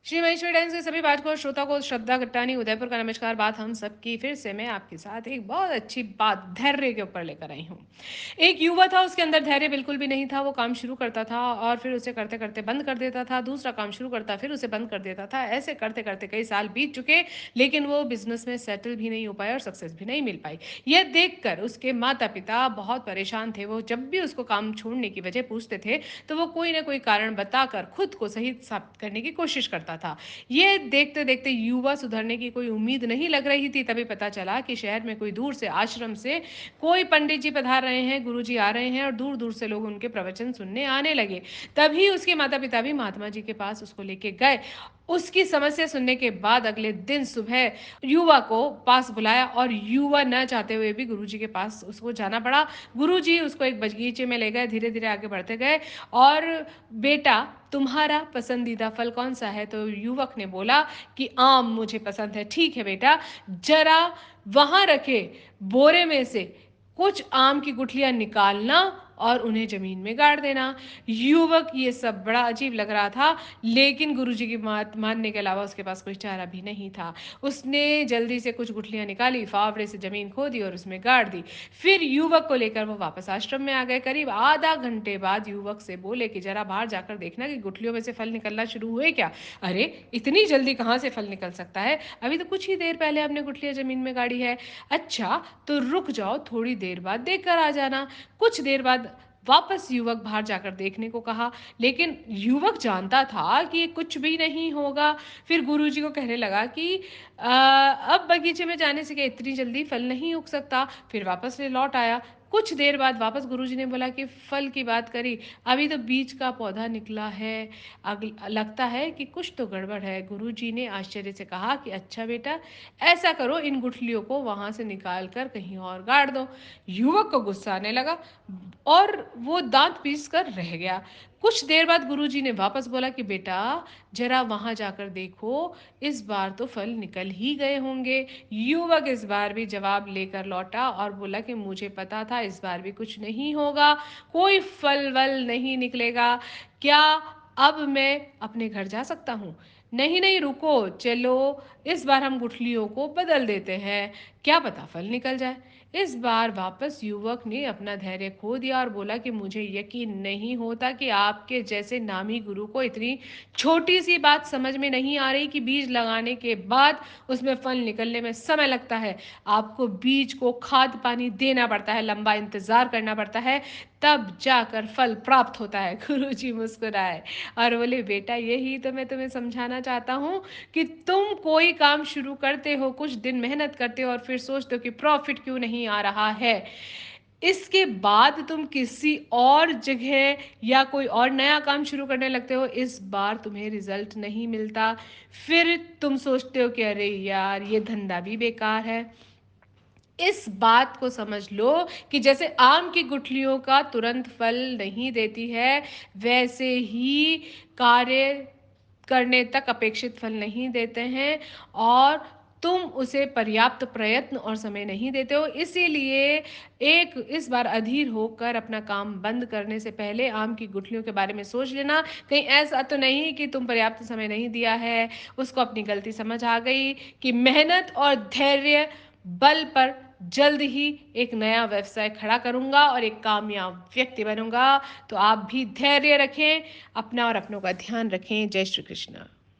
Shri Maheshwari times के सभी पाठकों श्रोता को श्रद्धा गट्टानी उदयपुर का नमस्कार। बात हम सबकी फिर से मैं आपके साथ एक बहुत अच्छी बात धैर्य के ऊपर लेकर आई हूँ। एक युवा था, उसके अंदर धैर्य बिल्कुल भी नहीं था। वो काम शुरू करता था और फिर उसे करते करते बंद कर देता था, दूसरा काम शुरू करता फिर उसे बंद कर देता था। ऐसे करते करते कई साल बीत चुके, लेकिन वो बिजनेस में सेटल भी नहीं हो पाया और सक्सेस भी नहीं मिल पाई। यह देखकर उसके माता पिता बहुत परेशान थे। वो जब भी उसको काम छोड़ने की वजह पूछते थे तो वो कोई ना कोई कारण बताकर खुद को सही साबित करने की कोशिश करता था। ये देखते देखते युवा सुधरने की कोई उम्मीद नहीं लग रही थी। तभी पता चला कि शहर में कोई दूर से आश्रम से कोई पंडित जी पधार रहे हैं, गुरु जी आ रहे हैं और दूर दूर से लोग उनके प्रवचन सुनने आने लगे। तभी उसके माता पिता भी महात्मा जी के पास उसको लेके गए। उसकी समस्या सुनने के बाद अगले दिन सुबह युवा को पास बुलाया और युवा न चाहते हुए भी गुरुजी के पास उसको जाना पड़ा। गुरुजी उसको एक बगीचे में ले गए, धीरे-धीरे आगे बढ़ते गए और बेटा तुम्हारा पसंदीदा फल कौन-सा है? तो युवक ने बोला कि आम मुझे पसंद है। ठीक है बेटा, ज़रा वहाँ रखे बोरे में से कुछ आम की गुठलियाँ निकालना और उन्हें ज़मीन में गाड़ देना। युवक ये सब बड़ा अजीब लग रहा था, लेकिन गुरुजी की बात मानने के अलावा उसके पास कोई चारा भी नहीं था। उसने जल्दी से कुछ गुठलियाँ निकाली, फावड़े से ज़मीन खोदी और उसमें गाड़ दी। फिर युवक को लेकर वो वापस आश्रम में आ गए। करीब आधा घंटे बाद युवक से बोले कि ज़रा बाहर जाकर देखना कि गुठलियों में से फल निकलना शुरू हुए क्या? अरे! इतनी जल्दी कहाँ से फल निकल सकता है? अभी तो कुछ ही देर पहले हमने गुठलियाँ ज़मीन में गाड़ी है। अच्छा, तो रुक जाओ, थोड़ी देर बाद देख कर आ जाना। कुछ देर बाद वापस युवक बाहर जाकर देखने को कहा, लेकिन युवक जानता था कि ये कुछ भी नहीं होगा। फिर गुरुजी को कहने लगा कि अब बगीचे में जाने से क्या इतनी जल्दी फल नहीं उग सकता? फिर वापस से लौट आया। कुछ देर बाद वापस गुरुजी ने बोला कि फल की बात करी, अभी तो बीज का पौधा निकला है, लगता है कि कुछ तो गड़बड़ है। गुरुजी ने आश्चर्य से कहा कि अच्छा बेटा, ऐसा करो इन गुठलियों को वहाँ से निकाल कर कहीं और गाड़ दो। युवक को गुस्सा आने लगा और वो दाँत पीस कर रह गया। कुछ देर बाद गुरुजी ने वापस बोला कि बेटा ज़रा वहाँ जाकर देखो, इस बार तो फल निकल ही गए होंगे। युवक इस बार भी जवाब लेकर लौटा और बोला कि मुझे पता था इस बार भी कुछ नहीं होगा, कोई फल-वल नहीं निकलेगा। क्या अब मैं अपने घर जा सकता हूँ? नहीं, नहीं रुको, चलो इस बार हम गुठलियों को बदल देते हैं, क्या पता फल निकल जाए। इस बार वापस युवक ने अपना धैर्य खो दिया और बोला कि मुझे यकीन नहीं होता कि आपके जैसे नामी गुरु को इतनी छोटी-सी बात समझ में नहीं आ रही कि बीज लगाने के बाद उसमें फल निकलने में समय लगता है। आपको बीज को खाद-पानी देना पड़ता है, लंबा इंतज़ार करना पड़ता है, तब जाकर फल प्राप्त होता है। गुरुजी मुस्कुराए और बोले, "बेटा यही तो मैं तुम्हें समझाना चाहता हूँ कि तुम कोई काम शुरू करते हो, कुछ दिन मेहनत करते हो और फिर सोचते हो कि प्रॉफ़िट क्यों नहीं आ रहा है। इसके बाद तुम किसी और जगह या कोई और नया काम शुरू करने लगते हो, इस बार तुम्हें रिज़ल्ट नहीं मिलता। फिर तुम सोचते हो कि अरे यार! ये धंधा भी बेकार है। इस बात को समझ लो कि जैसे आम की गुठलियों का तुरंत फल नहीं देती है, वैसे ही कार्य करने तक अपेक्षित फल नहीं देते हैं और तुम उसे पर्याप्त प्रयत्न और समय नहीं देते हो। इसीलिए एक इस बार अधीर होकर अपना काम बंद करने से पहले आम की गुठलियों के बारे में सोच लेना। कहीं ऐसा तो नहीं कि तुम पर्याप्त समय नहीं दिया है, उसको अपनी गलती समझ आ गई कि मेहनत और धैर्य बल पर जल्द ही एक नया व्यवसाय खड़ा करूँगा और एक कामयाब व्यक्ति बनूँगा। तो आप भी धैर्य रखें, अपना और अपनों का ध्यान रखें। जय श्री कृष्ण।